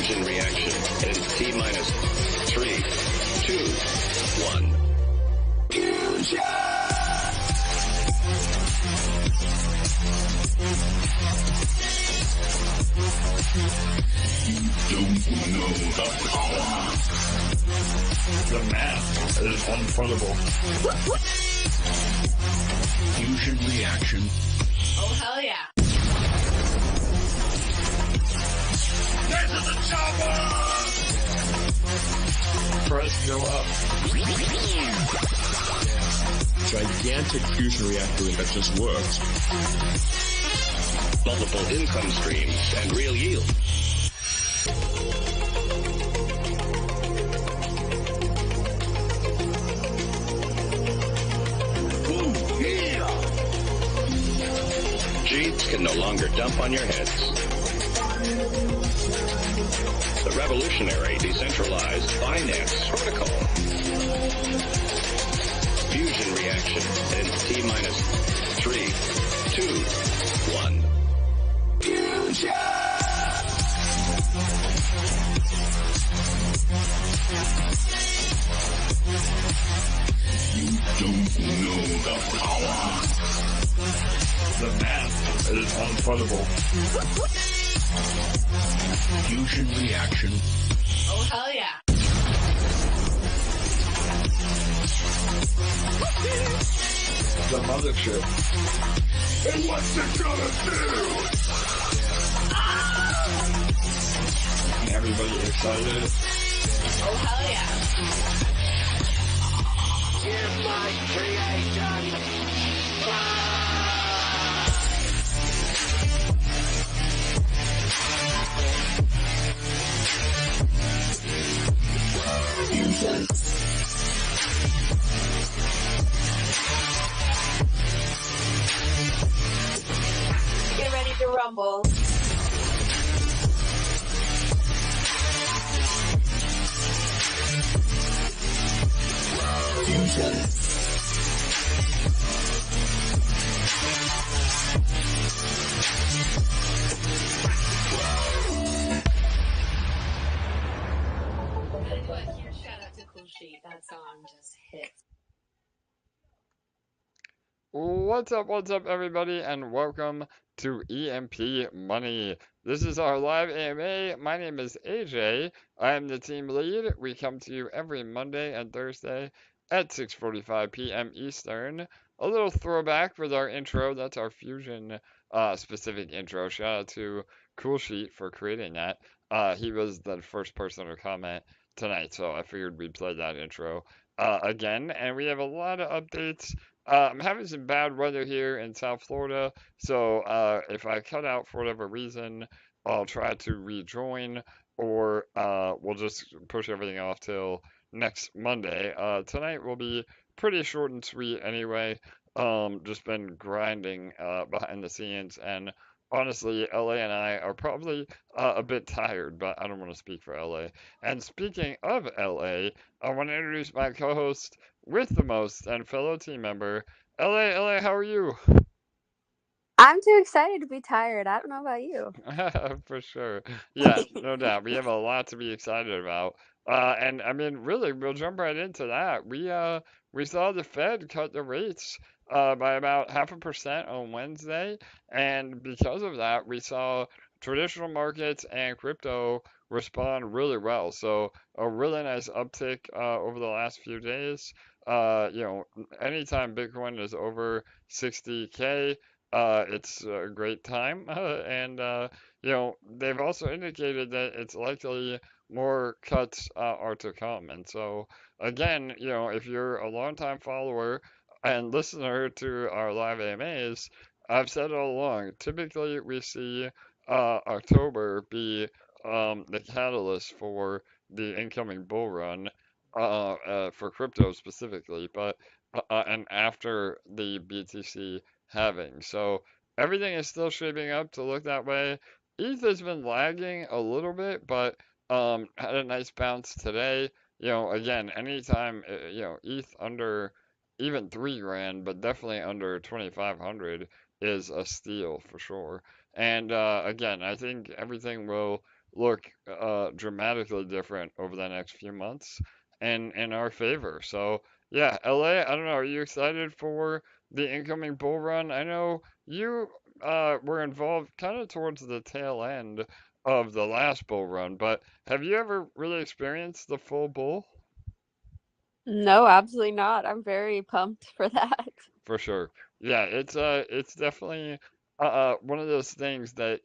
Fusion reaction in T minus 3, 2, 1. Fusion! You don't know the power. The math is unfundable. Fusion reaction. Oh, hell yeah. Get to the chopper! Press go up. Gigantic fusion reactor that just works. Multiple income streams and real yield. Cheats can no longer dump on your heads. The revolutionary decentralized finance protocol. Fusion reaction in T minus 3, 2, 1. Fusion! You don't know the power. The math is unfundable. Fusion reaction. Oh, hell yeah. The mothership. And what's it gonna do? Everybody excited? Oh, hell yeah. Here's my creation! Fusion. Get ready to rumble. Fusion. Shout out to Cool Sheet. That song just hits. What's up, everybody, and welcome to EMP.Money. This is our live AMA. My name is AJ. I am the team lead. We come to you every Monday and Thursday at 6:45 p.m. Eastern. A little throwback with our intro. That's our Fusion specific intro. Shout out to Cool Sheet for creating that. He was the first person to comment tonight, so I figured we'd play that intro again. And we have a lot of updates. I'm having some bad weather here in South Florida, so if I cut out for whatever reason, I'll try to rejoin, or we'll just push everything off till next Monday. Tonight will be pretty short and sweet anyway. Just been grinding behind the scenes, and honestly, LA and I are probably a bit tired, but I don't want to speak for LA. And speaking of LA, I want to introduce my co-host with the most and fellow team member, LA, how are you? I'm too excited to be tired. I don't know about you. For sure. Yeah, no doubt. We have a lot to be excited about. And I mean, really, we'll jump right into that. We saw the Fed cut the rates by about 0.5% on Wednesday, and because of that, we saw traditional markets and crypto respond really well. So a really nice uptick over the last few days. Anytime Bitcoin is over 60K, it's a great time, and they've also indicated that it's likely more cuts are to come. And so, again, if you're a longtime follower and listener to our live AMAs, I've said all along, typically we see October be the catalyst for the incoming bull run for crypto specifically, but and after the BTC halving. So everything is still shaping up to look that way. ETH has been lagging a little bit, but had a nice bounce today. Again, anytime ETH under even 3 grand, but definitely under 2,500 is a steal for sure. And again, I think everything will look dramatically different over the next few months and in our favor. So yeah, LA, I don't know, are you excited for the incoming bull run? I know you were involved kind of towards the tail end of the last bull run, but have you ever really experienced the full bull? No, absolutely not. I'm very pumped for that. For sure. Yeah, it's definitely one of those things that,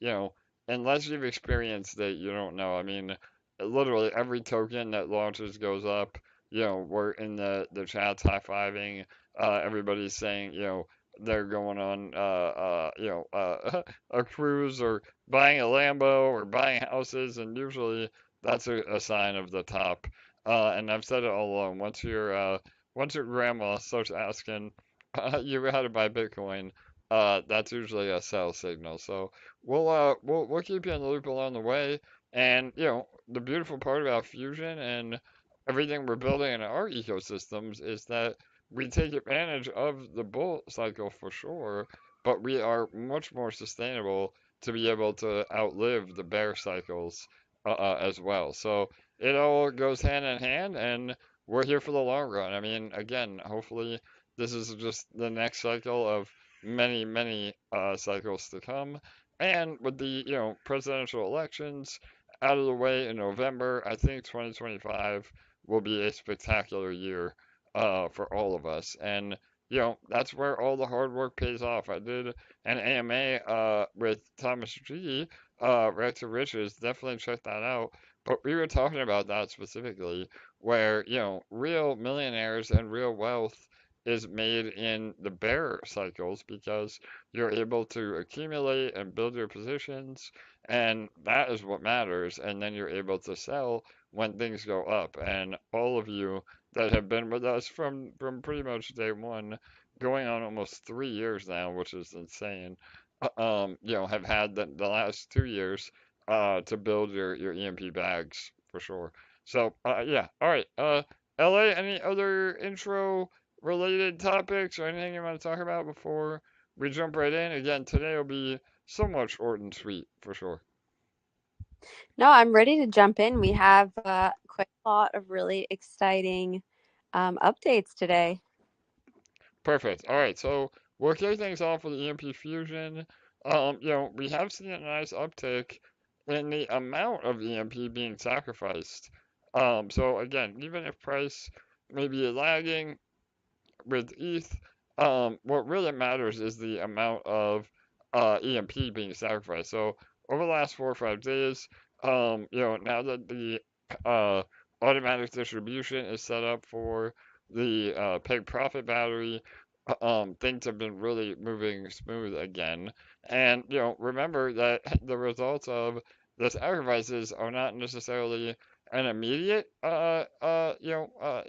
unless you've experienced it, you don't know. I mean, literally every token that launches goes up. We're in the chats high-fiving. Everybody's saying, they're going on a cruise or buying a Lambo or buying houses, and usually that's a sign of the top. And I've said it all along. Once your grandma starts asking you how to buy Bitcoin, that's usually a sell signal. So we'll keep you in the loop along the way. And the beautiful part about Fusion and everything we're building in our ecosystems is that we take advantage of the bull cycle for sure, but we are much more sustainable to be able to outlive the bear cycles as well. So it all goes hand in hand, and we're here for the long run. I mean, again, hopefully this is just the next cycle of many, many cycles to come. And with the, presidential elections out of the way in November, I think 2025 will be a spectacular year for all of us. And, that's where all the hard work pays off. I did an AMA with Thomas G, Right to Riches. Definitely check that out. But we were talking about that specifically, where, real millionaires and real wealth is made in the bear cycles because you're able to accumulate and build your positions, and that is what matters. And then you're able to sell when things go up. And all of you that have been with us from pretty much day one, going on almost 3 years now, which is insane, have had the last 2 years to build your EMP bags for sure. So yeah, all right. LA, any other intro related topics or anything you want to talk about before we jump right in? Again, today will be somewhat short and sweet for sure. No, I'm ready to jump in. We have quite a lot of really exciting updates today. Perfect. All right, so we'll kick things off with EMP Fusion. We have seen a nice uptick in the amount of EMP being sacrificed. So again, even if price may be lagging with ETH, what really matters is the amount of EMP being sacrificed. So over the last 4 or 5 days, now that the uh, automatic distribution is set up for the peg profit battery, things have been really moving smooth again. And remember that the results of the sacrifices are not necessarily an immediate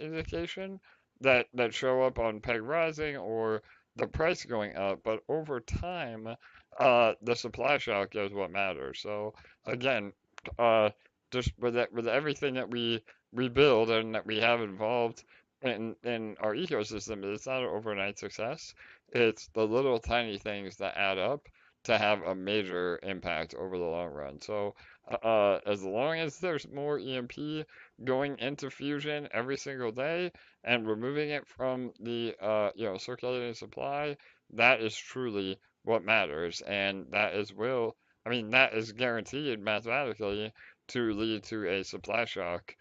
indication that show up on peg rising or the price going up, but over time, the supply shock is what matters. So again, uh, just with everything that we build and that we have involved in our ecosystem, it's not an overnight success. It's the little tiny things that add up to have a major impact over the long run. So as long as there's more EMP going into Fusion every single day, and removing it from the circulating supply, that is truly what matters, and that is guaranteed mathematically to lead to a supply shock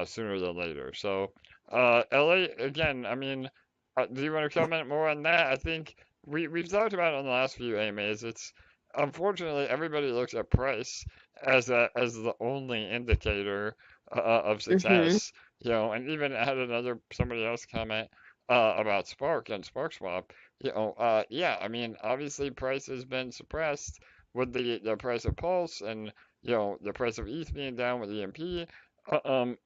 sooner than later. So, LA, again, I mean, do you want to comment more on that? I think we've talked about it on the last few AMAs. It's unfortunately everybody looks at price as the only indicator of Mm-hmm. success, and even I had somebody else comment about Spark and Sparkswap. Yeah, I mean, obviously price has been suppressed with the price of Pulse and the price of ETH being down with EMP.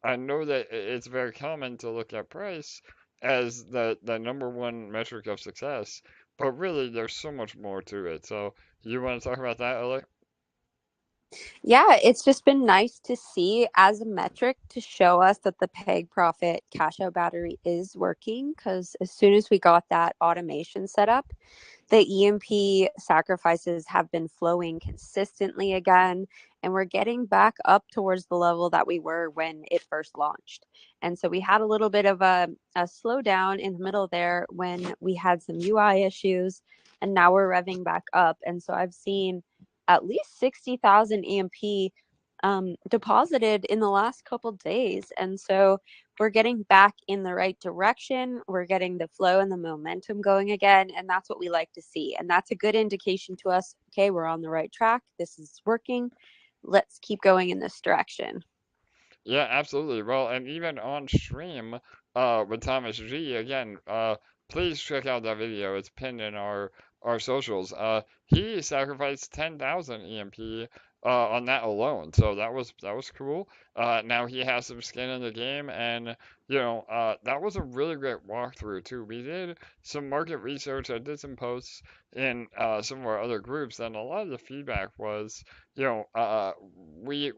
I know that it's very common to look at price as the number one metric of success, but really there's so much more to it. So you want to talk about that, Alex? Yeah, it's just been nice to see as a metric to show us that the peg profit cash out battery is working, because as soon as we got that automation set up, the EMP sacrifices have been flowing consistently again, and we're getting back up towards the level that we were when it first launched. And so we had a little bit of a slowdown in the middle there when we had some UI issues, and now we're revving back up. And so I've seen at least 60,000 EMP deposited in the last couple days. And so we're getting back in the right direction. We're getting the flow and the momentum going again. And that's what we like to see. And that's a good indication to us. Okay, we're on the right track. This is working. Let's keep going in this direction. Yeah, absolutely. Well, and even on stream, with Thomas G, again, please check out that video. It's pinned in our socials. He sacrificed 10,000 EMP on that alone, so that was cool. Now he has some skin in the game, and that was a really great walkthrough too. We did some market research. I did some posts in some of our other groups, and a lot of the feedback was, you know, we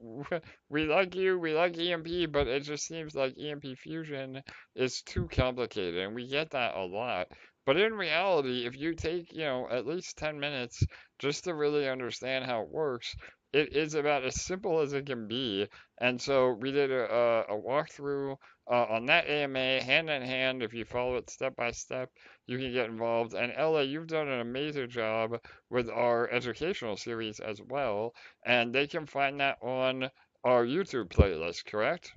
we like you, we like EMP, but it just seems like EMP Fusion is too complicated, and we get that a lot. But in reality, if you take, at least 10 minutes just to really understand how it works, it is about as simple as it can be. And so we did a walkthrough on that AMA, hand in hand. If you follow it step by step, you can get involved. And Ella, you've done an amazing job with our educational series as well, and they can find that on our YouTube playlist, correct?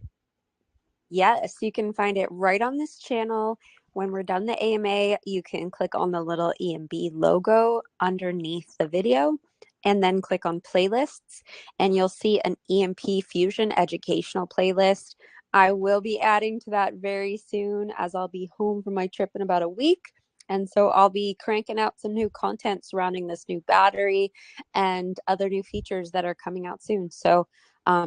Yes, you can find it right on this channel. When we're done the AMA, you can click on the little EMB logo underneath the video and then click on playlists, and you'll see an EMP Fusion educational playlist. I will be adding to that very soon, as I'll be home from my trip in about a week. And so I'll be cranking out some new content surrounding this new battery and other new features that are coming out soon. So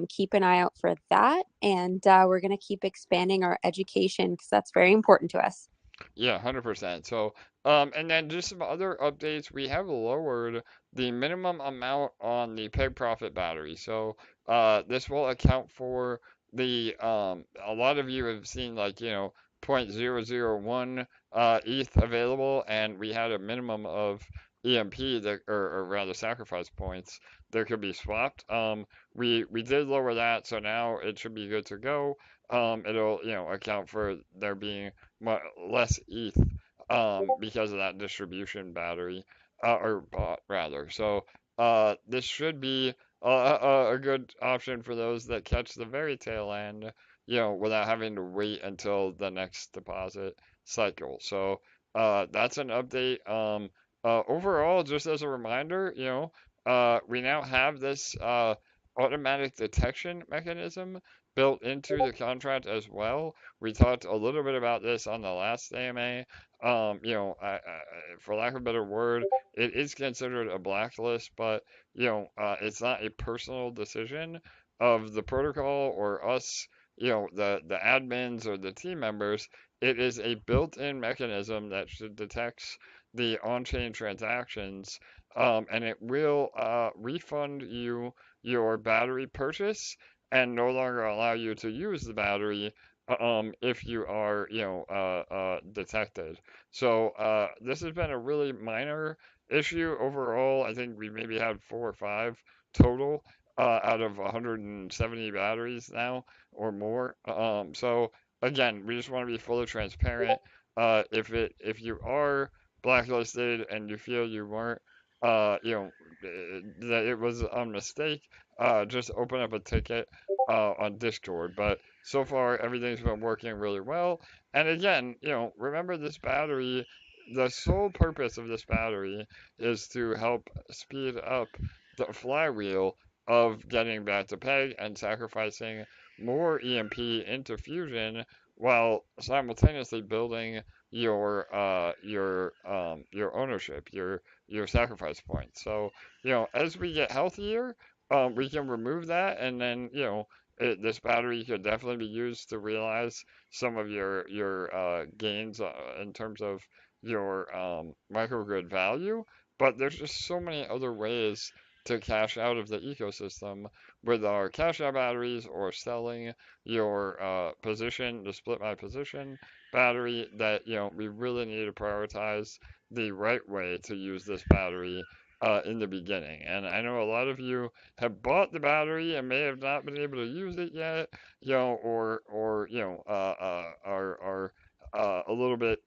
keep an eye out for that. And we're going to keep expanding our education because that's very important to us. Yeah, 100%. So, and then just some other updates. We have lowered the minimum amount on the peg profit battery. So, this will account for a lot of you have seen like, 0.001 ETH available, and we had a minimum of EMP that, or rather sacrifice points that could be swapped. We did lower that, so now it should be good to go. It'll, account for there being less ETH because of that distribution battery or bot rather. So this should be a good option for those that catch the very tail end, without having to wait until the next deposit cycle. So that's an update. Overall, just as a reminder, we now have this automatic detection mechanism built into the contract as well. We talked a little bit about this on the last AMA. For lack of a better word, it is considered a blacklist, but it's not a personal decision of the protocol or us, the admins or the team members. It is a built-in mechanism that should detects the on-chain transactions, and it will refund you your battery purchase and no longer allow you to use the battery if you are, detected. So this has been a really minor issue overall. I think we maybe had 4 or 5 total out of 170 batteries now or more. So again, we just want to be fully transparent. If you are blacklisted and you feel you weren't, that it was a mistake, just open up a ticket on Discord. But so far, everything's been working really well. And again, remember this battery, the sole purpose of this battery is to help speed up the flywheel of getting back to peg and sacrificing more EMP into Fusion while simultaneously building your ownership, your sacrifice points. So, as we get healthier, we can remove that, and then this battery could definitely be used to realize some of your gains in terms of your microgrid value. But there's just so many other ways to cash out of the ecosystem with our cash out batteries or selling your position, the split my position battery, that we really need to prioritize the right way to use this battery in the beginning. And I know a lot of you have bought the battery and may have not been able to use it yet, or are a little bit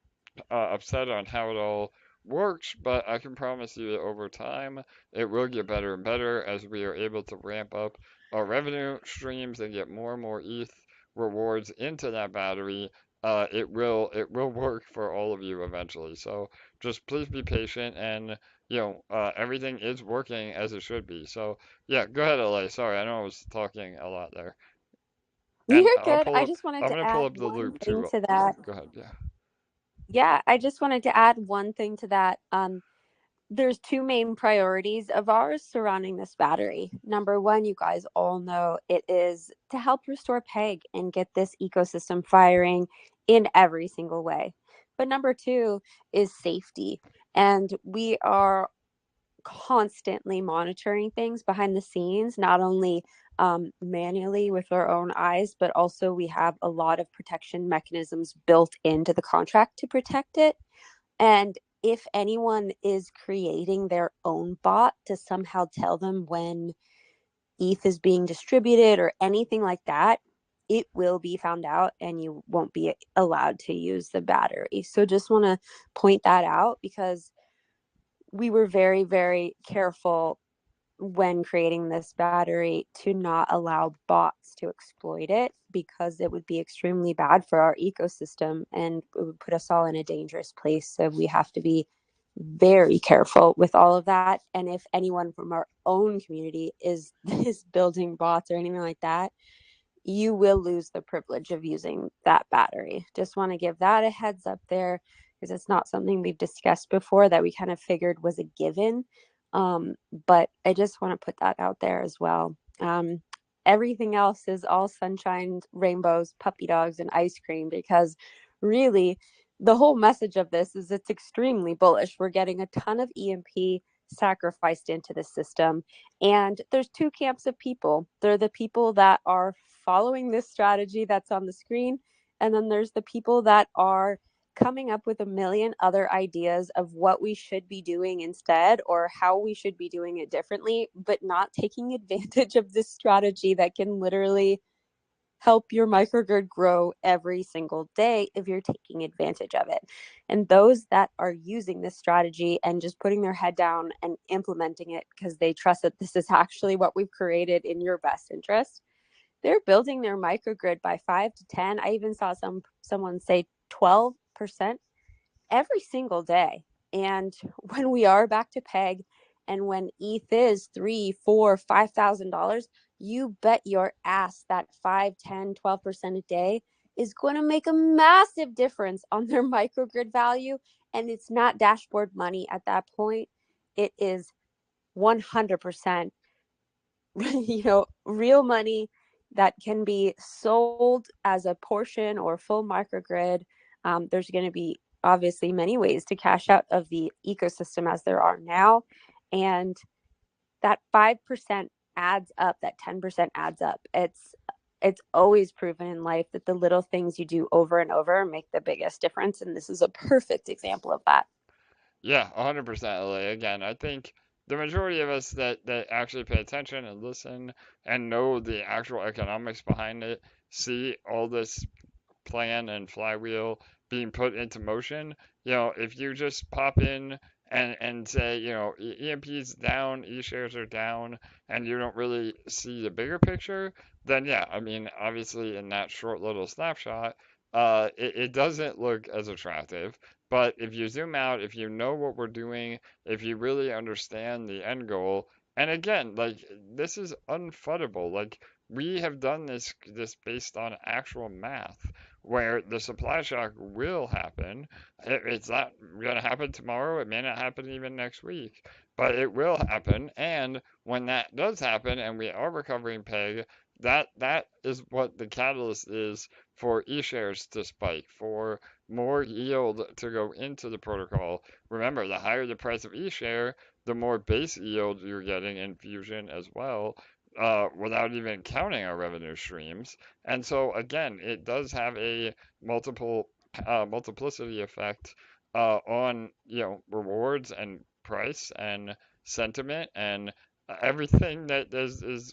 upset on how it all works, but I can promise you that over time it will get better and better as we are able to ramp up our revenue streams and get more and more ETH rewards into that battery. It will work for all of you eventually. So just please be patient, and everything is working as it should be. So yeah, go ahead, LA. Sorry, I know I was talking a lot there. You're And I'll good. pull I up. just wanted I'm to gonna pull add up the one loop thing too. to that. Go ahead. Yeah. Yeah, I just wanted to add one thing to that. There's two main priorities of ours surrounding this battery. Number one, you guys all know it is to help restore PEG and get this ecosystem firing in every single way. But number two is safety. And we are constantly monitoring things behind the scenes, not only manually with our own eyes, but also we have a lot of protection mechanisms built into the contract to protect it. And if anyone is creating their own bot to somehow tell them when ETH is being distributed or anything like that, it will be found out and you won't be allowed to use the battery. So just want to point that out because we were very, very careful when creating this battery to not allow bots to exploit it because it would be extremely bad for our ecosystem and it would put us all in a dangerous place. So we have to be very careful with all of that. And if anyone from our own community is building bots or anything like that, you will lose the privilege of using that battery. Just want to give that a heads up there because it's not something we've discussed before that we kind of figured was a given. But I just want to put that out there as well. Everything else is all sunshine, rainbows, puppy dogs, and ice cream because really the whole message of this is it's extremely bullish. We're getting a ton of EMP sacrificed into the system. And there's two camps of people. They're the people that are following this strategy that's on the screen. And then there's the people that are coming up with a million other ideas of what we should be doing instead or how we should be doing it differently, but not taking advantage of this strategy that can literally help your microgrid grow every single day if you're taking advantage of it. And those that are using this strategy and just putting their head down and implementing it because they trust that this is actually what we've created in your best interest, they're building their microgrid by 5 to 10. I even saw someone say 12% every single day. And when we are back to peg and when ETH is $3, $4, $5,000, you bet your ass that 5, 10, 12% a day is going to make a massive difference on their microgrid value. And it's not dashboard money at that point. It is 100% real money that can be sold as a portion or full microgrid. There's going to be obviously many ways to cash out of the ecosystem as there are now. And that 5% adds up, that 10% adds up. It's always proven in life that the little things you do over and over make the biggest difference. And this is a perfect example of that. Yeah, 100%, LA. Again, I think the majority of us that actually pay attention and listen and know the actual economics behind it see all this plan and flywheel being put into motion. If you just pop in and say, EMP's down, E-shares are down, and you don't really see the bigger picture, then yeah, I mean, obviously in that short little snapshot, it doesn't look as attractive. But if you zoom out, if you know what we're doing, if you really understand the end goal, and again, like this is unfuddable. Like we have done this based on actual math where the supply shock will happen. It's not going to happen tomorrow. It may not happen even next week, but it will happen. And when that does happen and we are recovering PEG, that is what the catalyst is for E-shares to spike, for more yield to go into the protocol. Remember, the higher the price of E-share, the more base yield you're getting in Fusion as well, without even counting our revenue streams. And so again, it does have a multiplicity effect on rewards and price and sentiment and everything that is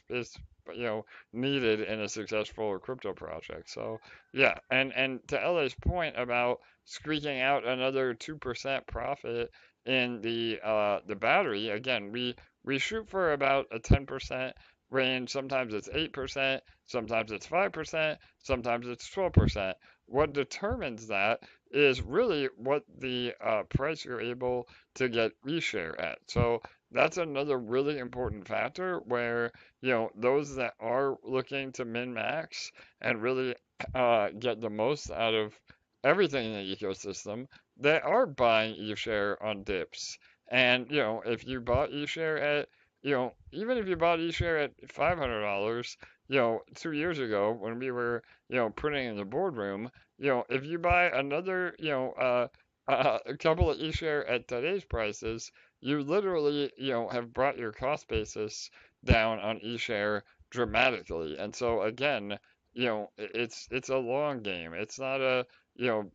needed in a successful crypto project. So yeah, and to LA's point about squeaking out another 2% profit in the battery, again, we shoot for about a 10% range. Sometimes it's 8%, sometimes it's 5%, sometimes it's 12%. What determines that is really what the price you're able to get reshare at. So that's another really important factor where, those that are looking to min max and really get the most out of everything in the ecosystem, they are buying eShare on dips. And, if you bought eShare at, even if you bought eShare at $500, 2 years ago when we were, printing in the boardroom, if you buy another, a couple of eShare at today's prices, you literally, have brought your cost basis down on eShare dramatically. And so again, it's a long game. It's not a,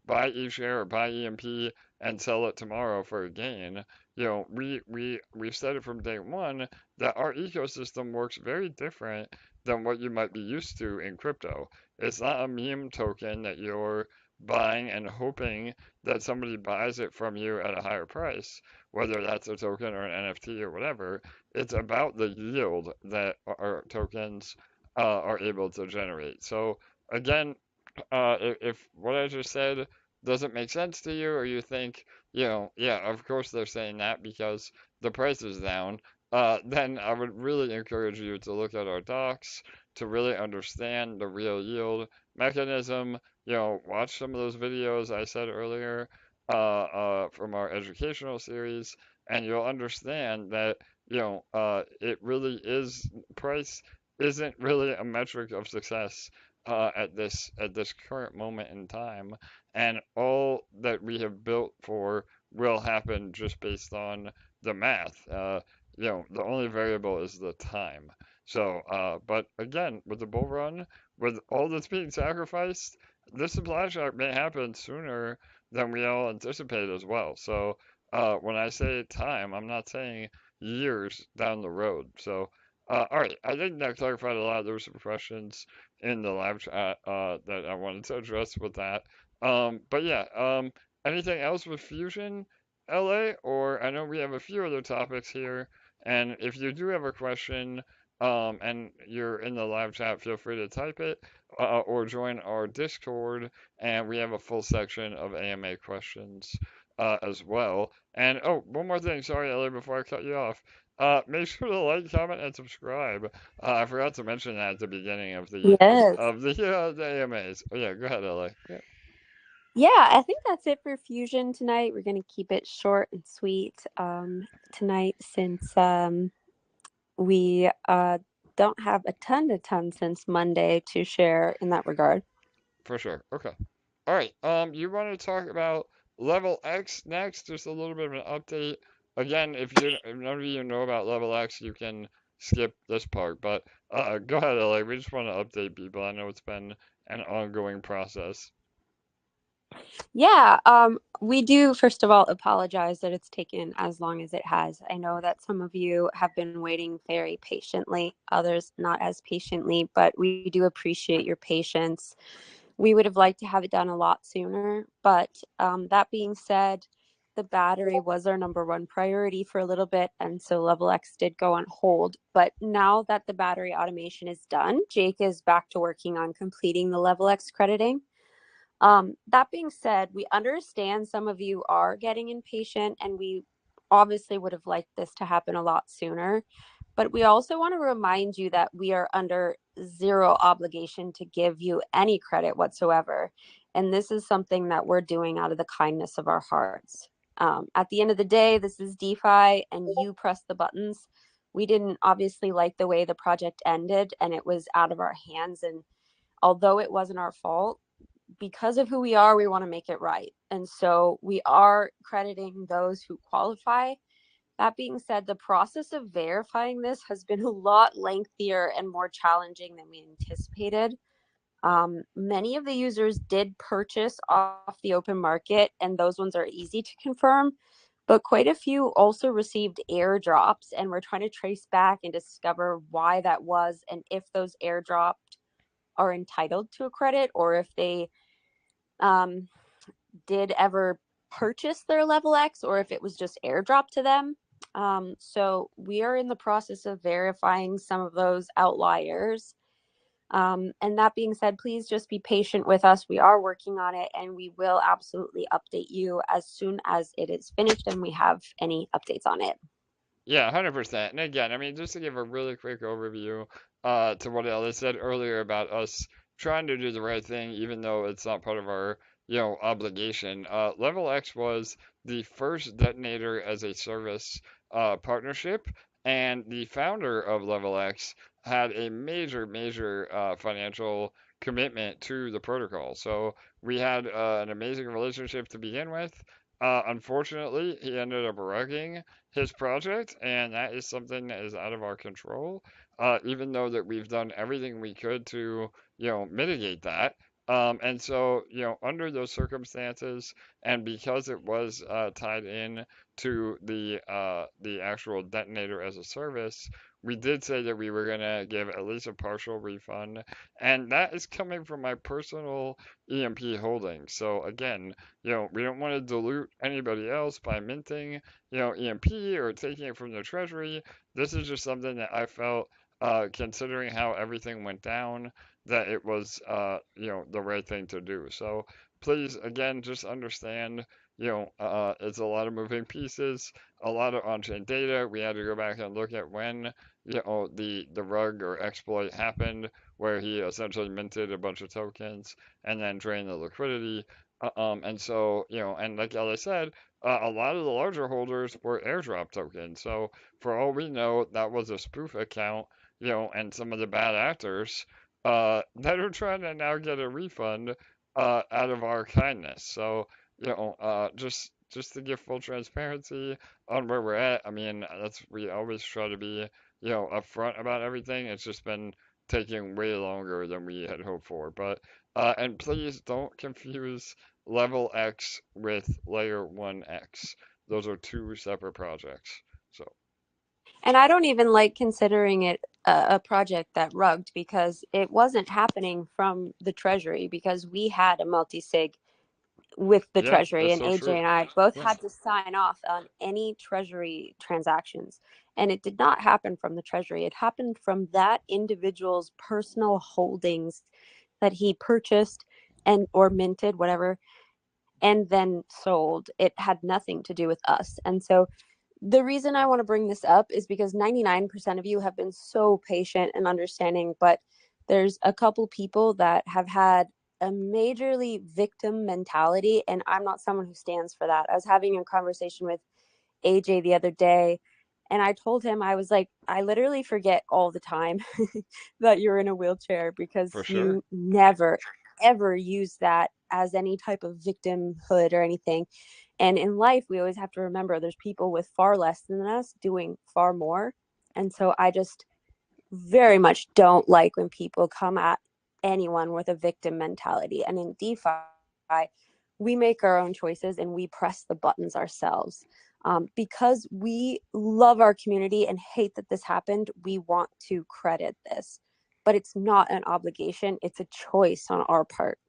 buy eShare or buy EMP and sell it tomorrow for a gain. We've said it from day one that our ecosystem works very different than what you might be used to in crypto. It's not a meme token that you're buying and hoping that somebody buys it from you at a higher price, whether that's a token or an NFT or whatever. It's about the yield that our tokens are able to generate. So again, if what I just said doesn't make sense to you, or you think, yeah, of course they're saying that because the price is down, then I would really encourage you to look at our docs to really understand the real yield mechanism. Watch some of those videos I said earlier from our educational series, and you'll understand that, it really is price isn't really a metric of success at this current moment in time, and all that we have built for will happen just based on the math. The only variable is the time. So, but again, with the bull run, with all that's being sacrificed, this supply shock may happen sooner than we all anticipate as well. So, when I say time, I'm not saying years down the road. So, all right, I think that clarified a lot. There were some questions in the live chat that I wanted to address with that. But yeah, anything else with Fusion, LA? Or I know we have a few other topics here, and if you do have a question, and you're in the live chat, feel free to type it, or join our Discord, and we have a full section of AMA questions as well. And oh, one more thing, sorry, LA, before I cut you off. Make sure to like, comment, and subscribe. I forgot to mention that at the beginning of the Yes. the AMAs. Oh, yeah, go ahead, LA. Yeah. Yeah, I think that's it for Fusion tonight. We're going to keep it short and sweet tonight since we don't have a ton since Monday to share in that regard. For sure. Okay. All right. You want to talk about LevelX next? Just a little bit of an update. Again, if none of you know about LevelX, you can skip this part. But go ahead, LA. We just want to update people. I know it's been an ongoing process. Yeah, we do, first of all, apologize that it's taken as long as it has. I know that some of you have been waiting very patiently, others not as patiently, but we do appreciate your patience. We would have liked to have it done a lot sooner, but that being said, the battery was our number one priority for a little bit, and so LevelX did go on hold. But now that the battery automation is done, Jake is back to working on completing the LevelX crediting. That being said, we understand some of you are getting impatient, and we obviously would have liked this to happen a lot sooner. But we also want to remind you that we are under zero obligation to give you any credit whatsoever. And this is something that we're doing out of the kindness of our hearts. At the end of the day, this is DeFi, and you press the buttons. We didn't obviously like the way the project ended, and it was out of our hands. And although it wasn't our fault, because of who we are, we want to make it right. And so we are crediting those who qualify. That being said, the process of verifying this has been a lot lengthier and more challenging than we anticipated. Many of the users did purchase off the open market, and those ones are easy to confirm. But quite a few also received airdrops, and we're trying to trace back and discover why that was, and if those airdropped are entitled to a credit, or if they did ever purchase their LevelX, or if it was just airdropped to them. So we are in the process of verifying some of those outliers. And that being said, please just be patient with us. We are working on it, and we will absolutely update you as soon as it is finished and we have any updates on it. Yeah, 100%. And again, I mean, just to give a really quick overview to what Ellis said earlier about us trying to do the right thing, even though it's not part of our, obligation. LevelX was the first detonator as a service partnership, and the founder of LevelX had a major, major financial commitment to the protocol. So we had an amazing relationship to begin with. Unfortunately, he ended up rugging his project, and that is something that is out of our control. Even though that we've done everything we could to, mitigate that. And so, under those circumstances, and because it was tied in to the actual detonator as a service, we did say that we were gonna give at least a partial refund, and that is coming from my personal EMP holdings. So again, we don't want to dilute anybody else by minting EMP or taking it from the treasury. This is just something that I felt, considering how everything went down, that it was, the right thing to do. So please, again, just understand, it's a lot of moving pieces, a lot of on-chain data. We had to go back and look at when, the rug or exploit happened, where he essentially minted a bunch of tokens and then drained the liquidity. And so, and like Ellie said, a lot of the larger holders were airdrop tokens. So for all we know, that was a spoof account, and some of the bad actors that are trying to now get a refund out of our kindness. So, just to give full transparency on where we're at. I mean, we always try to be, upfront about everything. It's just been taking way longer than we had hoped for. But and please don't confuse Level X with Layer 1X. Those are two separate projects. So, And I don't even like considering it a project that rugged, because it wasn't happening from the treasury, because we had a multi-sig with the yeah, treasury, that's and so AJ true. and I both Yeah, had to sign off on any treasury transactions. And it did not happen from the treasury. It happened from that individual's personal holdings that he purchased and or minted, whatever, and then sold. It had nothing to do with us. And so the reason I want to bring this up is because 99% of you have been so patient and understanding, but there's a couple people that have had a majorly victim mentality, and I'm not someone who stands for that. I was having a conversation with AJ the other day, and I told him, I was like, I literally forget all the time that you're in a wheelchair, because for sure. you never, ever use that as any type of victimhood or anything. And in life, we always have to remember there's people with far less than us doing far more. And so I just very much don't like when people come at anyone with a victim mentality. And in DeFi, we make our own choices and we press the buttons ourselves. Because we love our community and hate that this happened, we want to credit this. But it's not an obligation, it's a choice on our part.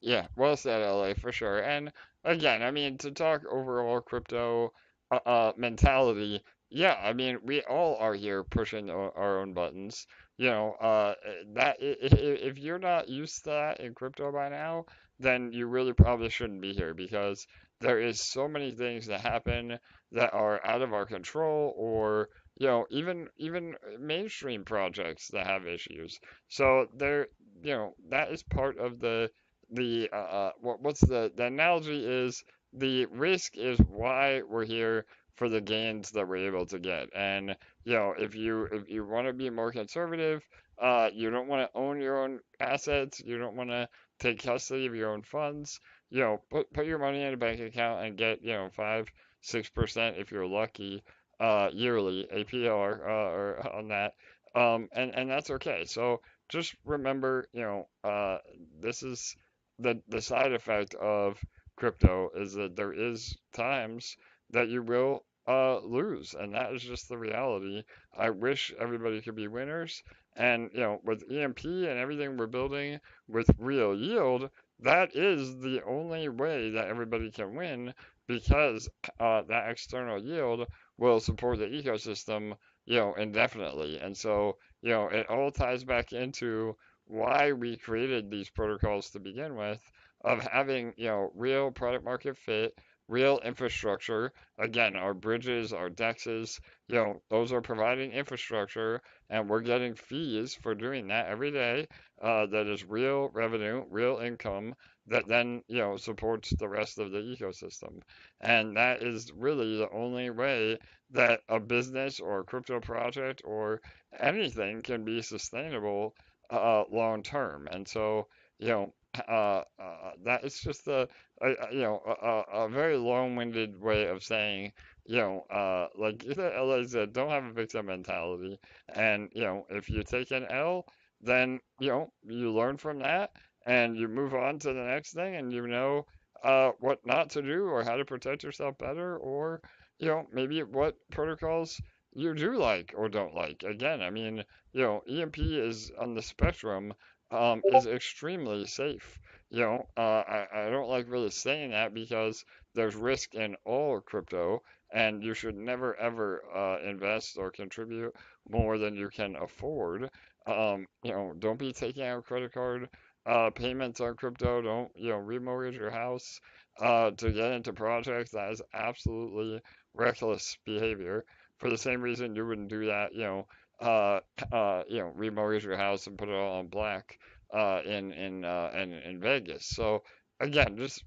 Yeah, well said, LA, for sure. And again, I mean, to talk overall crypto mentality, yeah, I mean, we all are here pushing our own buttons. If you're not used to that in crypto by now, then you really probably shouldn't be here, because there is so many things that happen that are out of our control, or even mainstream projects that have issues. So that is part of what's the analogy is, the risk is why we're here, for the gains that we're able to get. And if you want to be more conservative, you don't want to own your own assets, you don't want to take custody of your own funds, put your money in a bank account and get 5-6% if you're lucky, yearly APR or on that, and that's okay. So just remember, this is the side effect of crypto is that there is times that you will lose, and that is just the reality. I wish everybody could be winners, and with EMP and everything we're building with real yield, that is the only way that everybody can win because that external yield will support the ecosystem, indefinitely. And so, it all ties back into why we created these protocols to begin with, of having, real product market fit, real infrastructure. Again, our bridges, our dexes, those are providing infrastructure, and we're getting fees for doing that every day. That is real revenue, real income that then, supports the rest of the ecosystem. And that is really the only way that a business or a crypto project or anything can be sustainable long term. And so, you know, that is just a very long-winded way of saying, like LA said, don't have a victim mentality. And, if you take an L, then, you learn from that and you move on to the next thing and what not to do or how to protect yourself better, or maybe what protocols you do like or don't like. Again, I mean, EMP is on the spectrum, is extremely safe. I don't like really saying that because there's risk in all crypto, and you should never ever invest or contribute more than you can afford. Don't be taking out credit card payments on crypto. Don't, remortgage your house to get into projects. That is absolutely reckless behavior. For the same reason you wouldn't do that, remortgage your house and put it all on black in Vegas. So again, just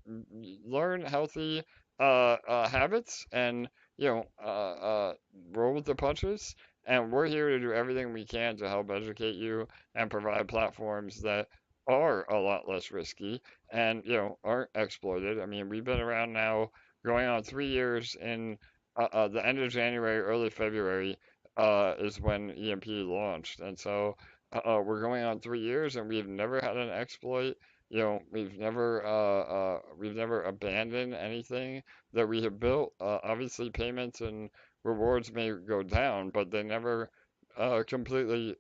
learn healthy habits and roll with the punches. And we're here to do everything we can to help educate you and provide platforms that are a lot less risky and aren't exploited. I mean, we've been around now going on 3 years. In the end of January, early February is when EMP launched, and so we're going on 3 years, and we've never had an exploit. We've never abandoned anything that we have built. Obviously, payments and rewards may go down, but they never completely,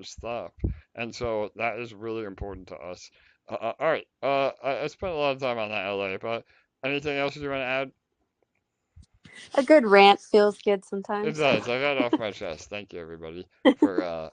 stop. And so that is really important to us. All right. I spent a lot of time on that, LA, but anything else you want to add? A good rant feels good It sometimes. does. I got it off my chest. Thank you, everybody, for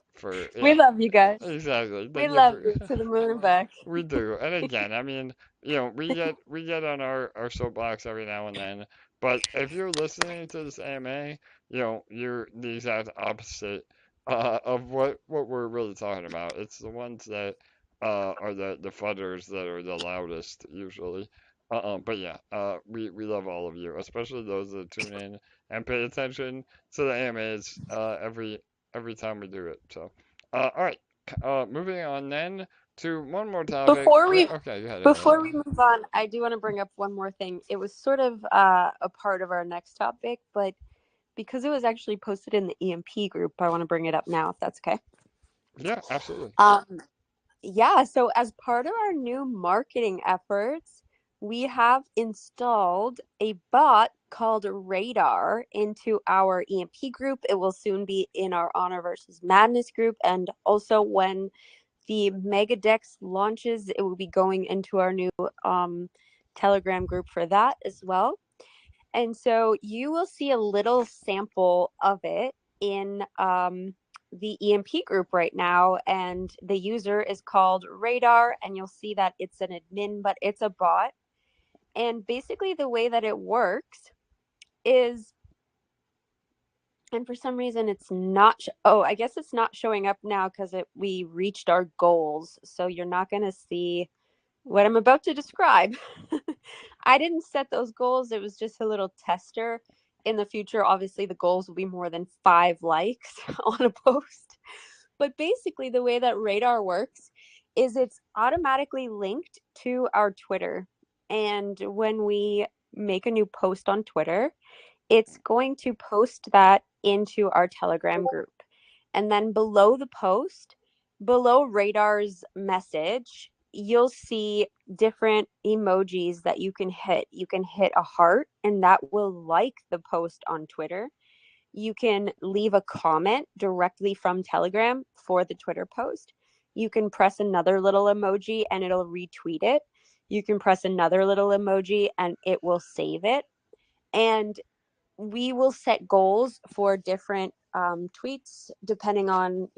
We yeah, love you guys. exactly. We Thank you love for you to the moon and back. we do. And again, I mean, we get on our soapbox every now and then, but if you're listening to this AMA, you're the exact opposite of what we're really talking about. It's the ones that are the fudders that are the loudest usually. But yeah, we love all of you, especially those that tune in and pay attention to the AMAs every time we do it. So, all right, moving on then to one more topic. Before we Okay, go ahead. before we move on, I do want to bring up one more thing. It was sort of a part of our next topic, but because it was actually posted in the EMP group, I want to bring it up now, if that's okay. Yeah, absolutely. Yeah, so as part of our new marketing efforts, we have installed a bot called Raidar into our EMP group. It will soon be in our Honor versus Madness group, and also when the Megadex launches, it will be going into our new Telegram group for that as well. And so you will see a little sample of it in the EMP group right now, and the user is called Raidar, and you'll see that it's an admin, but it's a bot. And basically the way that it works is, and for some reason it's not, I guess it's not showing up now because we reached our goals. So you're not going to see what I'm about to describe. I didn't set those goals. It was just a little tester. In the future, obviously, the goals will be more than 5 likes on a post. But basically, the way that Raidar works is it's automatically linked to our Twitter. And when we make a new post on Twitter, it's going to post that into our Telegram group. And then below the post, below Raidar's message, you'll see different emojis that you can hit. You can hit a heart, and that will like the post on Twitter. You can leave a comment directly from Telegram for the Twitter post. You can press another little emoji and it'll retweet it. You can press another little emoji and it will save it. And we will set goals for different tweets depending on,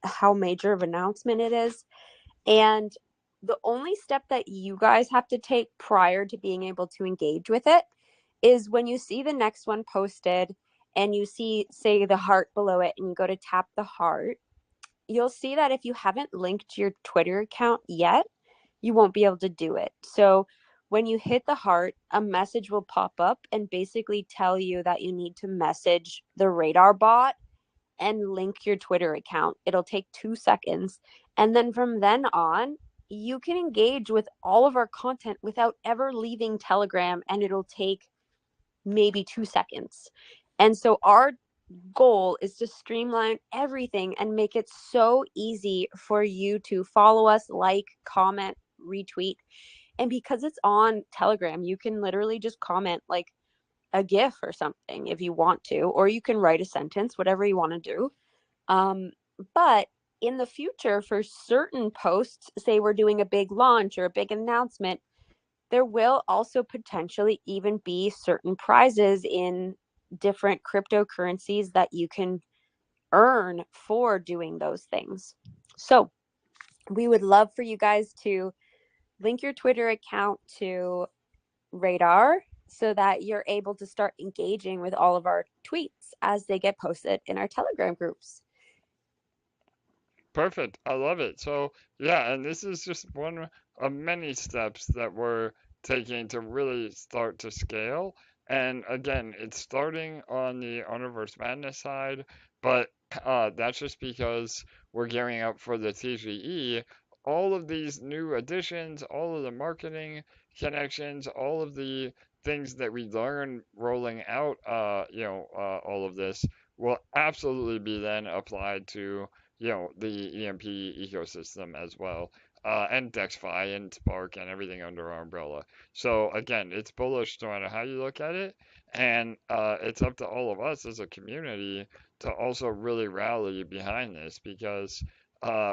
how major of an announcement it is. And the only step that you guys have to take prior to being able to engage with it is when you see the next one posted and you see, say, the heart below it, and you go to tap the heart, you'll see that if you haven't linked your Twitter account yet, you won't be able to do it. So when you hit the heart, a message will pop up and basically tell you that you need to message the Raidar bot and link your Twitter account. It'll take 2 seconds. And then from then on, you can engage with all of our content without ever leaving Telegram, and it'll take maybe 2 seconds. And so our goal is to streamline everything and make it so easy for you to follow us, like, comment, retweet. And because it's on Telegram, you can literally just comment like a GIF or something if you want to, or you can write a sentence, whatever you want to do. But in the future, for certain posts, say we're doing a big launch or a big announcement, there will also potentially even be certain prizes in different cryptocurrencies that you can earn for doing those things. So we would love for you guys to link your Twitter account to Raidar so that you're able to start engaging with all of our tweets as they get posted in our Telegram groups. Perfect. I love it. So, yeah, and this is just one of many steps that we're taking to really start to scale. And again, it's starting on the Universe Madness side, but that's just because we're gearing up for the TGE. All of these new additions, all of the marketing connections, all of the things that we learn rolling out, all of this will absolutely be then applied to the EMP ecosystem as well, and DexFi and Spark and everything under our umbrella. So again, it's bullish no matter how you look at it, and it's up to all of us as a community to also really rally behind this because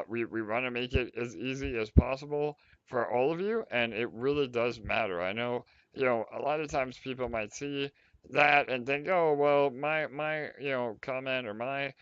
we want to make it as easy as possible for all of you, and it really does matter. I know, a lot of times people might see that and think, oh, well, my comment or my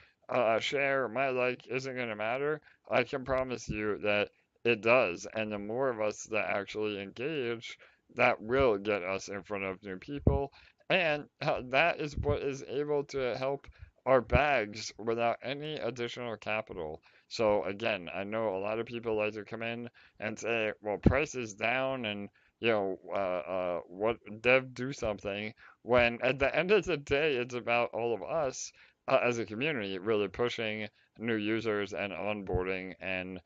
share or my like isn't going to matter. I can promise you that it does. And the more of us that actually engage, that will get us in front of new people. And that is what is able to help our bags without any additional capital. So again, I know a lot of people like to come in and say, well, price is down and what dev do something when at the end of the day, it's about all of us as a community, really pushing new users and onboarding and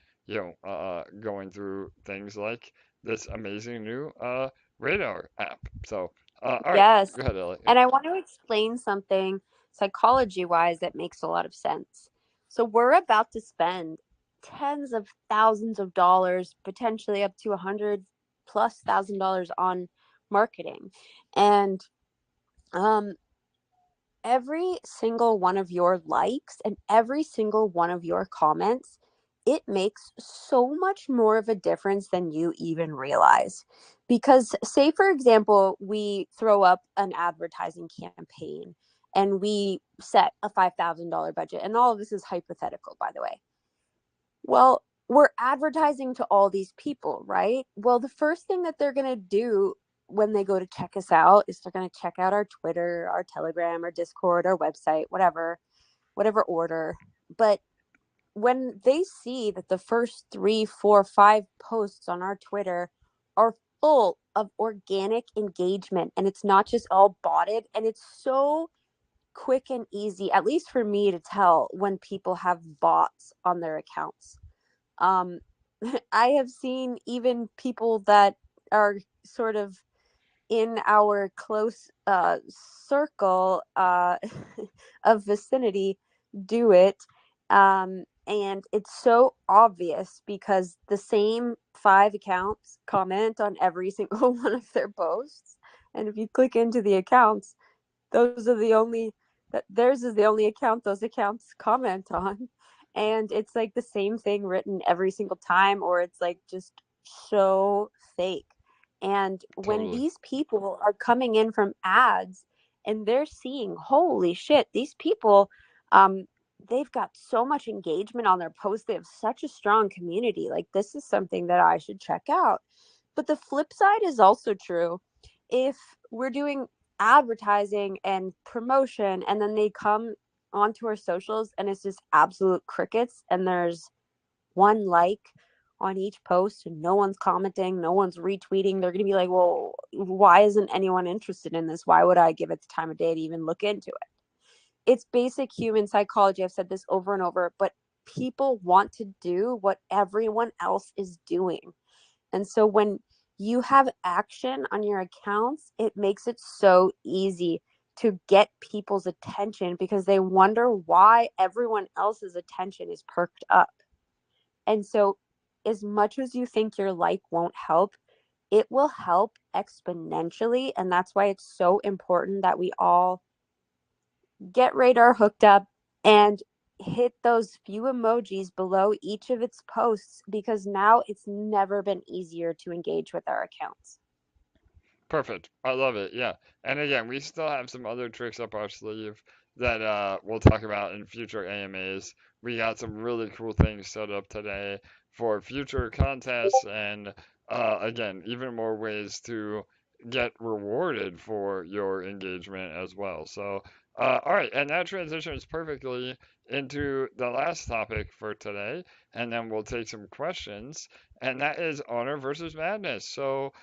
going through things like this amazing new Radar app. So, all right, Yes. go ahead, Ellie. And I want to explain something psychology wise that makes a lot of sense. So we're about to spend tens of thousands of dollars, potentially up to $100,000+ on marketing. And every single one of your likes and every single one of your comments, it makes so much more of a difference than you even realize. Because, say, for example, we throw up an advertising campaign and we set a $5,000 budget, and all of this is hypothetical, by the way. Well, we're advertising to all these people, right? Well, the first thing that they're going to do when they go to check us out is they're going to check out our Twitter, our Telegram, our Discord, our website, whatever order. But when they see that the first 3, 4, 5 posts on our Twitter are full of organic engagement and it's not just all botted, and it's so quick and easy, at least for me, to tell when people have bots on their accounts. I have seen even people that are sort of in our close circle of vicinity do it. And it's so obvious because the same 5 accounts comment on every single one of their posts. And if you click into the accounts, those are the only that theirs is the only account those accounts comment on. And it's like the same thing written every single time, or it's like just so fake. And when Totally. these people are coming in from ads and they're seeing, holy shit, these people, they've got so much engagement on their posts. They have such a strong community. Like, this is something that I should check out. But the flip side is also true. If we're doing advertising and promotion and then they come onto our socials and it's just absolute crickets and there's 1 like on each post and no one's commenting, no one's retweeting, they're going to be like, well, why isn't anyone interested in this? Why would I give it the time of day to even look into it? It's basic human psychology. I've said this over and over, but people want to do what everyone else is doing. And so when you have action on your accounts, it makes it so easy to get people's attention because they wonder why everyone else's attention is perked up. And so as much as you think your like won't help, it will help exponentially. And that's why it's so important that we all get Raidar hooked up and hit those few emojis below each of its posts, because now it's never been easier to engage with our accounts. Perfect. I love it. Yeah. And again, we still have some other tricks up our sleeve that we'll talk about in future AMAs. We got some really cool things set up today for future contests and again, even more ways to get rewarded for your engagement as well. So, all right, and that transitions perfectly into the last topic for today, and then we'll take some questions, and that is honor versus madness. So,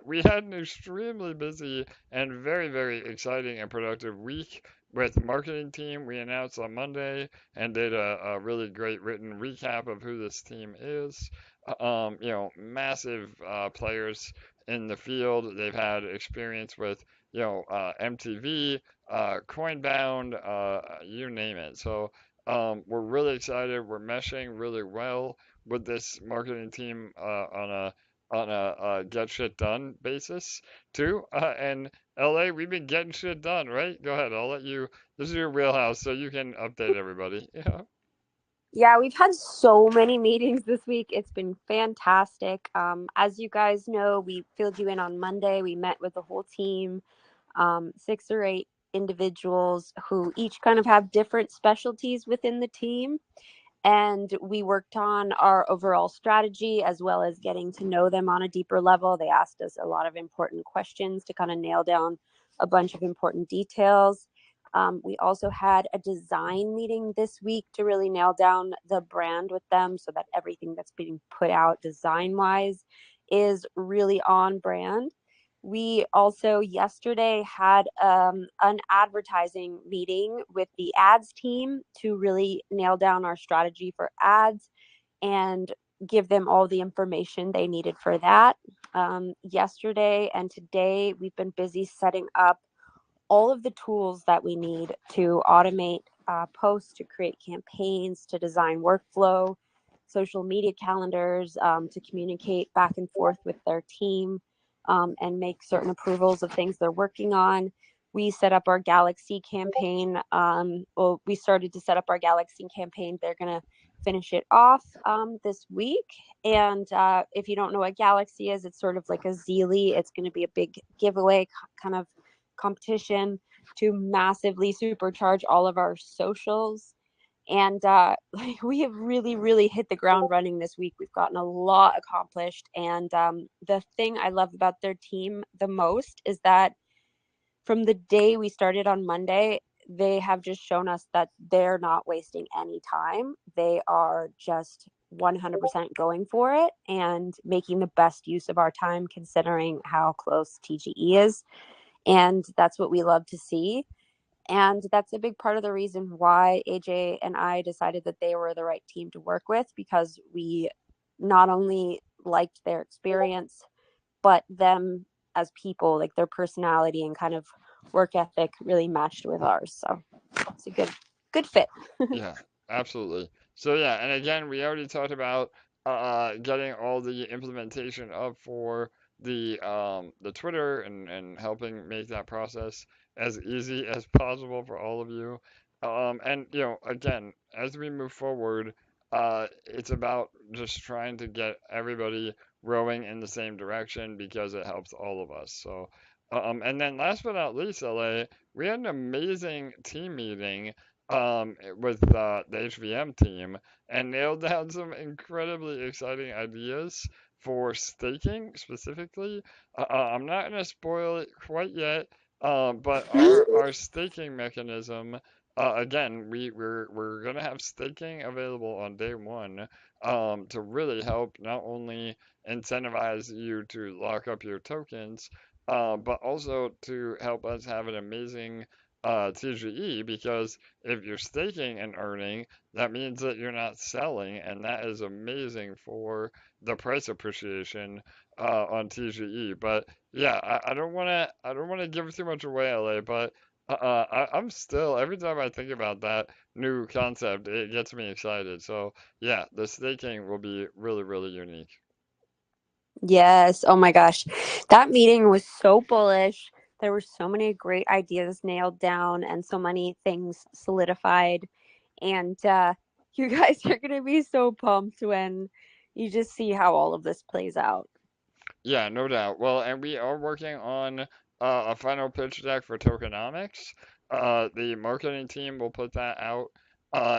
we had an extremely busy and very, very exciting and productive week with the marketing team. We announced on Monday and did a really great written recap of who this team is. Massive players in the field. They've had experience with, MTV, Coinbound, you name it. So we're really excited. We're meshing really well with this marketing team on a get shit done basis too. And LA, we've been getting shit done, right? Go ahead. I'll let you. This is your wheelhouse, so you can update everybody. Yeah. Yeah, we've had so many meetings this week. It's been fantastic. As you guys know, we filled you in on Monday. We met with the whole team, 6 or 8 individuals who each kind of have different specialties within the team. And we worked on our overall strategy as well as getting to know them on a deeper level. They asked us a lot of important questions to kind of nail down a bunch of important details. We also had a design meeting this week to really nail down the brand with them so that everything that's being put out design wise is really on brand. We also yesterday had an advertising meeting with the ads team to really nail down our strategy for ads and give them all the information they needed for that. Yesterday and today, we've been busy setting up all of the tools that we need to automate posts, to create campaigns, to design workflow, social media calendars, to communicate back and forth with their team, and make certain approvals of things they're working on. We set up our Galaxy campaign. We started to set up our Galaxy campaign. They're going to finish it off this week. And if you don't know what Galaxy is, it's sort of like a Zeely. It's going to be a big giveaway kind of competition to massively supercharge all of our socials. And we have really, really hit the ground running this week. We've gotten a lot accomplished. And the thing I love about their team the most is that from the day we started on Monday, they have just shown us that they're not wasting any time. They are just 100% going for it and making the best use of our time considering how close TGE is. And that's what we love to see. And that's a big part of the reason why AJ and I decided that they were the right team to work with, because we not only liked their experience, but them as people, like their personality and kind of work ethic really matched with ours. So it's a good fit. Yeah, absolutely. So yeah, and again, we already talked about getting all the implementation up for the Twitter and helping make that process as easy as possible for all of you. And you know, again, as we move forward, it's about just trying to get everybody rowing in the same direction because it helps all of us. So, and then last but not least, LA, we had an amazing team meeting with the HvM team and nailed down some incredibly exciting ideas for staking specifically. I'm not going to spoil it quite yet, but our staking mechanism, again, we're going to have staking available on day one to really help not only incentivize you to lock up your tokens, but also to help us have an amazing TGE because if you're staking and earning, that means that you're not selling, and that is amazing for the price appreciation on TGE. But yeah, I don't wanna give too much away, LA. But I'm still every time I think about that new concept, it gets me excited. So yeah, the staking will be really really unique. Yes. Oh my gosh. That meeting was so bullish. There were so many great ideas nailed down and so many things solidified. And you guys are going to be so pumped when you just see how all of this plays out. Yeah, no doubt. Well, and we are working on a final pitch deck for tokenomics. The marketing team will put that out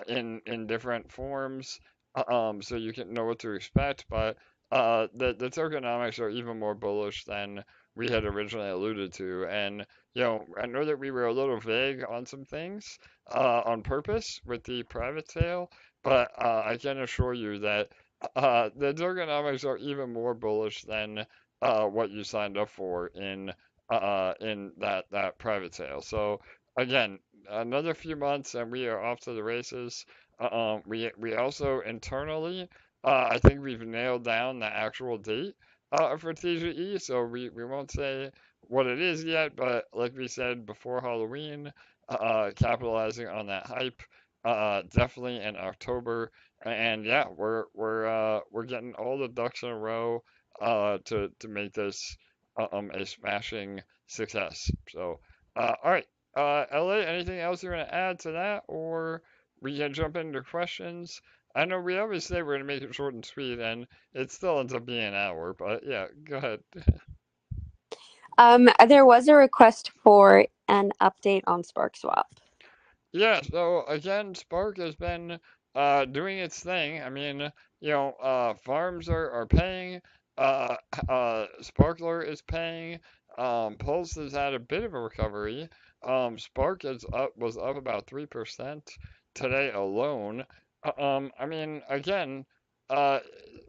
in different forms, so you can know what to expect. But the tokenomics are even more bullish than we had originally alluded to. And you know, I know that we were a little vague on some things on purpose with the private sale, but I can assure you that the tokenomics are even more bullish than what you signed up for in that private sale. So again, another few months and we are off to the races. We also internally, I think we've nailed down the actual date for TGE. So we won't say what it is yet, but like we said before Halloween, capitalizing on that hype, definitely in October. And yeah, we're getting all the ducks in a row to make this a smashing success. So, all right, LA, anything else you want to add to that, or we can jump into questions? I know we always say we're gonna make it short and sweet, and it still ends up being an hour. But yeah, go ahead. There was a request for an update on Sparkswap. Yeah, so again, Spark has been doing its thing. I mean, you know, farms are paying, uh, Sparkler is paying, Pulse has had a bit of a recovery. Spark was up about 3% today alone. I mean, again, uh,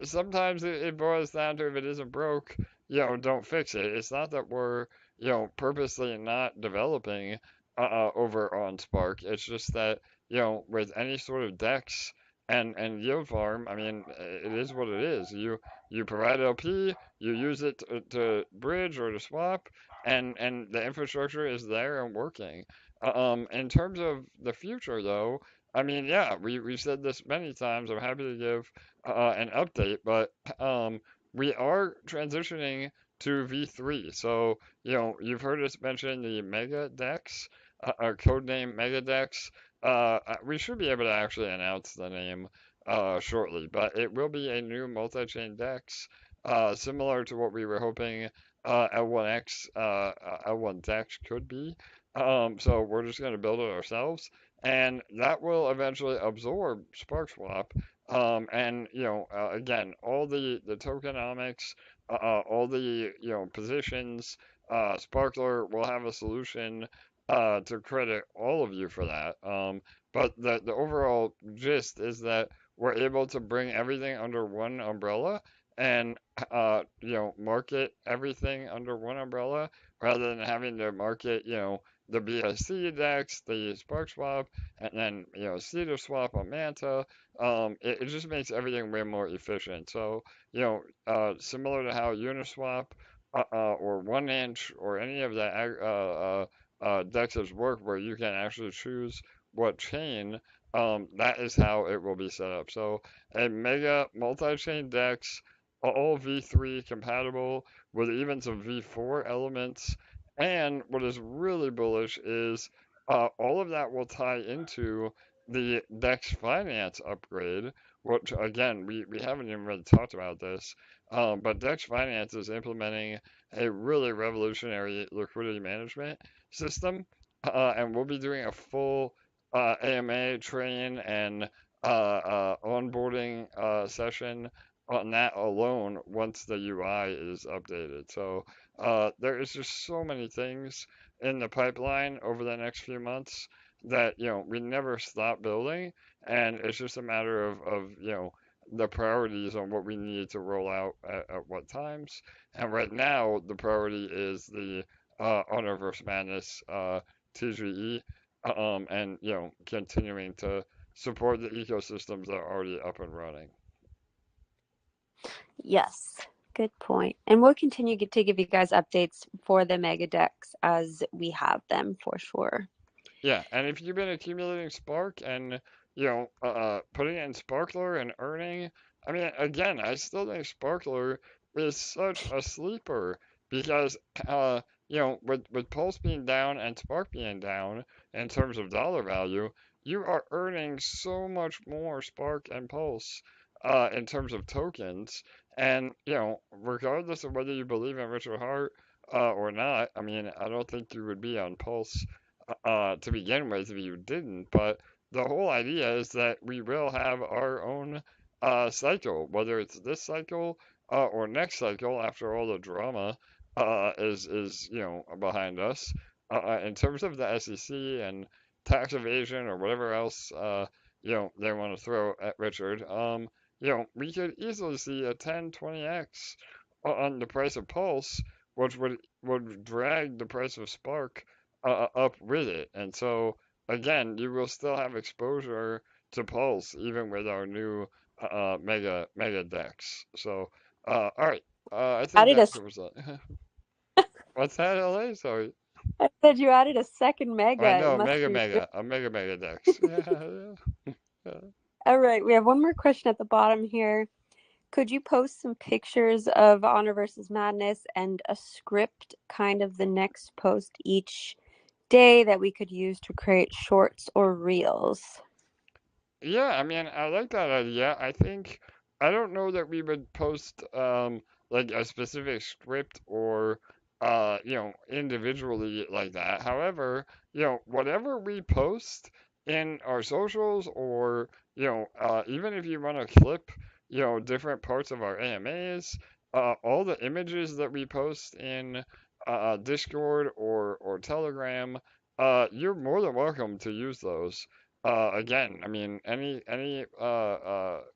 sometimes it boils down to if it isn't broke, you know, don't fix it. It's not that we're, you know, purposely not developing over on Spark. It's just that, you know, with any sort of DEX and yield farm, I mean, it is what it is. You provide LP, you use it to bridge or to swap, and the infrastructure is there and working. In terms of the future, though, I mean, yeah, we've said this many times. I'm happy to give an update, but we are transitioning to V3. So, you know, you've heard us mention the Mega Dex, our codename Mega Dex. We should be able to actually announce the name shortly, but it will be a new multi-chain Dex, similar to what we were hoping L1X, L1 Dex could be. So we're just going to build it ourselves, and that will eventually absorb Sparkswap. And you know, again, all the tokenomics, all the you know positions, Sparkler will have a solution to credit all of you for that. But the overall gist is that we're able to bring everything under one umbrella and you know market everything under one umbrella rather than having to market you know the BSC DEX, the Sparkswap, and then you know Cedar Swap on Manta. It just makes everything way more efficient. So you know, similar to how Uniswap or 1 inch or any of that DEX's work where you can actually choose what chain, that is how it will be set up. So a mega multi-chain DEX, all V3 compatible with even some V4 elements. And what is really bullish is all of that will tie into the DEX finance upgrade, which again, we haven't even really talked about this, but DEX finance is implementing a really revolutionary liquidity management system, and we'll be doing a full AMA train and onboarding session on that alone once the UI is updated. So there is just so many things in the pipeline over the next few months that we never stop building, and it's just a matter of the priorities on what we need to roll out at what times. And right now, the priority is the Universe Madness TGE, and continuing to support the ecosystems that are already up and running. Yes, good point. And we'll continue to give you guys updates for the mega decks as we have them for sure. Yeah, and if you've been accumulating Spark and putting it in Sparkler and earning, I mean, again, I still think Sparkler is such a sleeper because with Pulse being down and Spark being down in terms of dollar value, you are earning so much more Spark and Pulse in terms of tokens, and regardless of whether you believe in Richard Hart or not, I mean, I don't think you would be on Pulse to begin with if you didn't, but the whole idea is that we will have our own cycle, whether it's this cycle or next cycle after all the drama is behind us. In terms of the SEC and tax evasion or whatever else they want to throw at Richard, we could easily see a 10-20x on the price of Pulse, which would drag the price of Spark up with it. And so, again, you will still have exposure to Pulse even with our new mega decks. So, all right, I think Added a, that covers that. What's that, LA? Sorry. I said you added a second mega. I It know, must be a mega decks. Yeah. all right. We have one more question at the bottom here. Could you post some pictures of Honor versus Madness and a script, kind of the next post each day that we could use to create shorts or reels? Yeah, I mean, I like that idea. I don't know that we would post like a specific script or individually like that. However, whatever we post in our socials or even if you want to clip different parts of our AMAs, all the images that we post in Discord or Telegram, you're more than welcome to use those. Again, I mean, any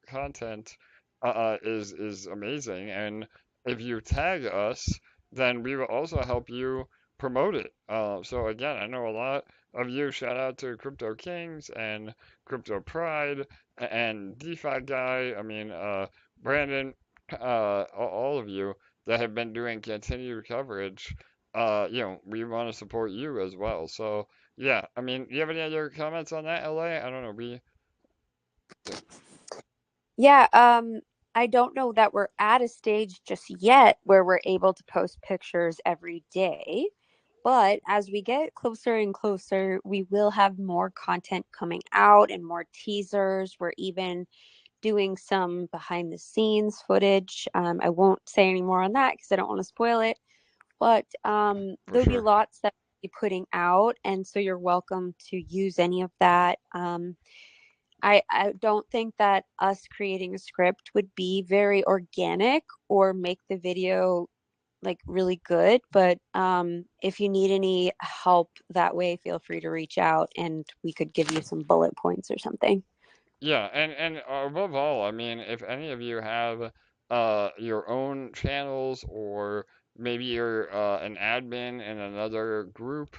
content is amazing, and if you tag us, then we will also help you promote it. So again, I know a lot of you. Shout out to Crypto Kings and Crypto Pride and DeFi Guy. I mean, Brandon, all of you that have been doing continued coverage. We want to support you as well. So. Yeah, I mean, do you have any other comments on that, LA? I don't know. Yeah, I don't know that we're at a stage just yet where we're able to post pictures every day, but as we get closer and closer, we will have more content coming out and more teasers. We're even doing some behind the scenes footage. I won't say any more on that because I don't want to spoil it, but there'll be lots that we'll be putting out, and so you're welcome to use any of that. I don't think that us creating a script would be very organic or make the video like really good, but if you need any help that way, feel free to reach out and we could give you some bullet points or something. Yeah, and above all, I mean, if any of you have your own channels or maybe you're an admin in another group,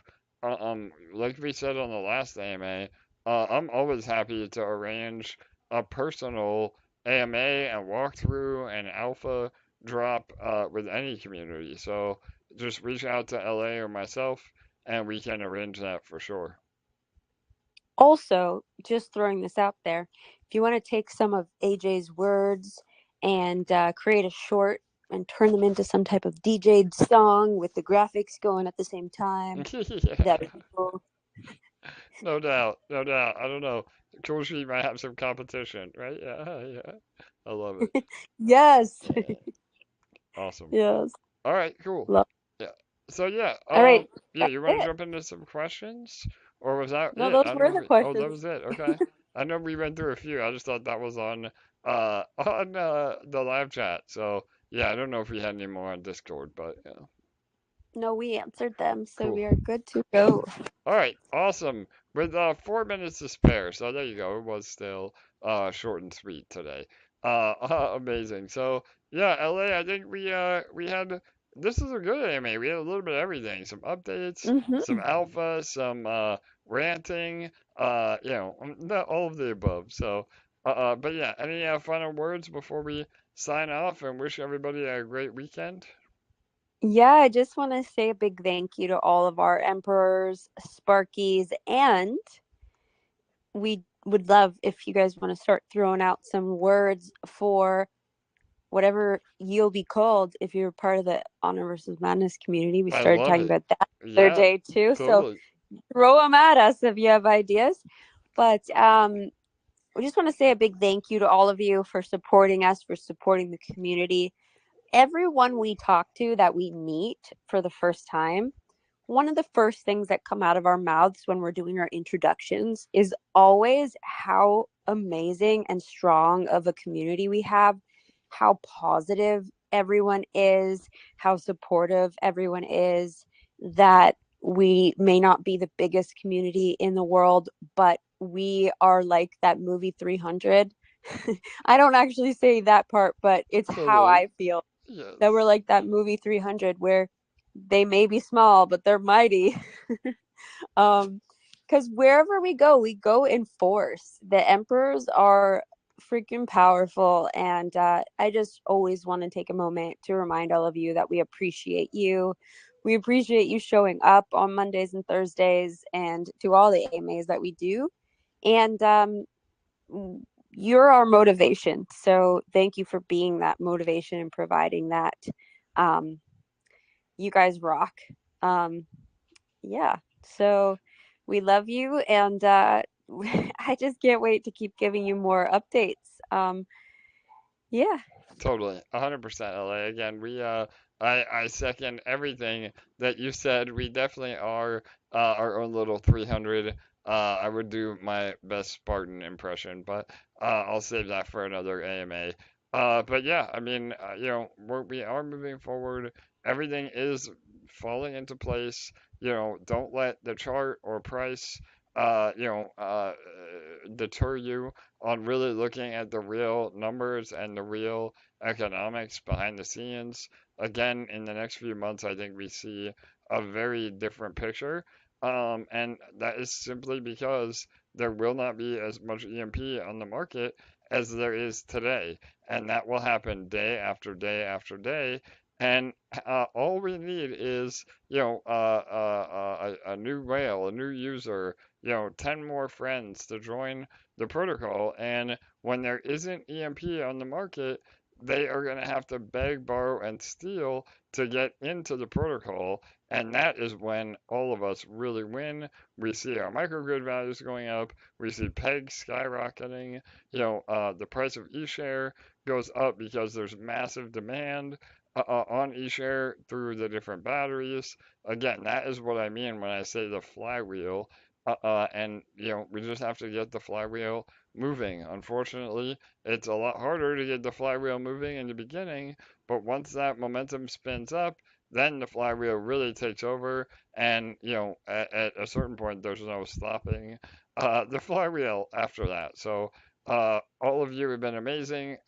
like we said on the last AMA, I'm always happy to arrange a personal AMA and walkthrough and alpha drop with any community. So just reach out to LA or myself, and we can arrange that for sure. Also, just throwing this out there, if you want to take some of AJ's words and create a short and turn them into some type of DJ'd song with the graphics going at the same time, that would Yeah, be cool. no doubt, no doubt. I don't know. Cool Sheet might have some competition, right? Yeah, yeah. I love it. Yes. Yeah, awesome. Yes. All right, cool. Love. Yeah. So yeah, All right. yeah, That's you want to it. jump into some questions, or was that No, it? those I don't were know if the we, oh, that questions. was it. Okay. I know we went through a few. I just thought that was on the live chat. So yeah, I don't know if we had any more on Discord, but yeah, No, we answered them, so cool. we are good to go. All right, awesome. With 4 minutes to spare, so there you go. It was still short and sweet today. Amazing. So yeah, LA. I think we had this is a good AMA. We had a little bit of everything. Some updates, some Hmm. alpha, some ranting. All of the above. So but yeah, any final words before we sign off and wish everybody a great weekend? Yeah, I just want to say a big thank you to all of our emperors, Sparkies, and we would love if you guys want to start throwing out some words for whatever you'll be called if you're part of the Honor versus Madness community. We I started love talking it. about that the other Yeah, day too. So totally. throw them at us if you have ideas. But we just want to say a big thank you to all of you for supporting us, for supporting the community. Everyone we talk to that we meet for the first time, one of the first things that come out of our mouths when we're doing our introductions is always how amazing and strong of a community we have, how positive everyone is, how supportive everyone is, that we may not be the biggest community in the world, but we are like that movie 300. I don't actually say that part, but it's how Totally. I feel, that we're Yes. like that movie 300 where they may be small but they're mighty. um because wherever we go in force. The emperors are freaking powerful, and I just always want to take a moment to remind all of you that we appreciate you. We appreciate you showing up on Mondays and Thursdays and to all the AMAs that we do. And you're our motivation, so thank you for being that motivation and providing that. um you guys rock. Um, yeah. So we love you, and I just can't wait to keep giving you more updates. Yeah. Totally, 100% LA. Again, I second everything that you said. We definitely are our own little 300. I would do my best Spartan impression, but I'll save that for another AMA. But yeah, I mean, we are moving forward. Everything is falling into place. Don't let the chart or price, deter you on really looking at the real numbers and the real economics behind the scenes. Again, in the next few months, I think we see a very different picture. And that is simply because there will not be as much EMP on the market as there is today. And that will happen day after day after day. And all we need is, a new whale, a new user, 10 more friends to join the protocol. And when there isn't EMP on the market, they are going to have to beg, borrow, and steal to get into the protocol. And that is when all of us really win. We see our microgrid values going up. We see pegs skyrocketing. The price of eShare goes up because there's massive demand on eShare through the different batteries. Again, that is what I mean when I say the flywheel. And we just have to get the flywheel moving. Unfortunately, it's a lot harder to get the flywheel moving in the beginning, but once that momentum spins up, then the flywheel really takes over, and at a certain point, there's no stopping the flywheel after that. So, all of you have been amazing.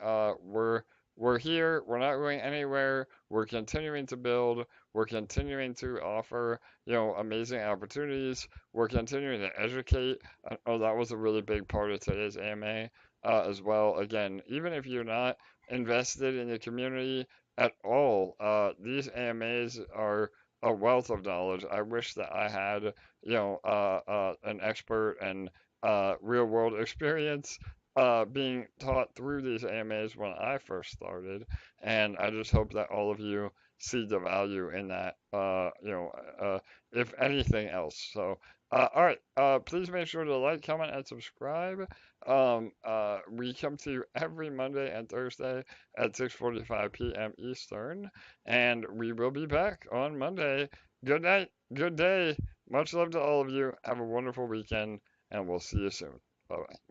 We're here. We're not going anywhere. We're continuing to build. We're continuing to offer, amazing opportunities. We're continuing to educate. Oh, that was a really big part of today's AMA as well. Again, even if you're not invested in the community, at all. These AMAs are a wealth of knowledge. I wish that I had, an expert and real world experience being taught through these AMAs when I first started. And I just hope that all of you see the value in that, if anything else. So, all right, please make sure to like, comment, and subscribe. We come to you every Monday and Thursday at 6:45 p.m. Eastern, and we will be back on Monday. Good night, good day. Much love to all of you. Have a wonderful weekend, and we'll see you soon. Bye bye.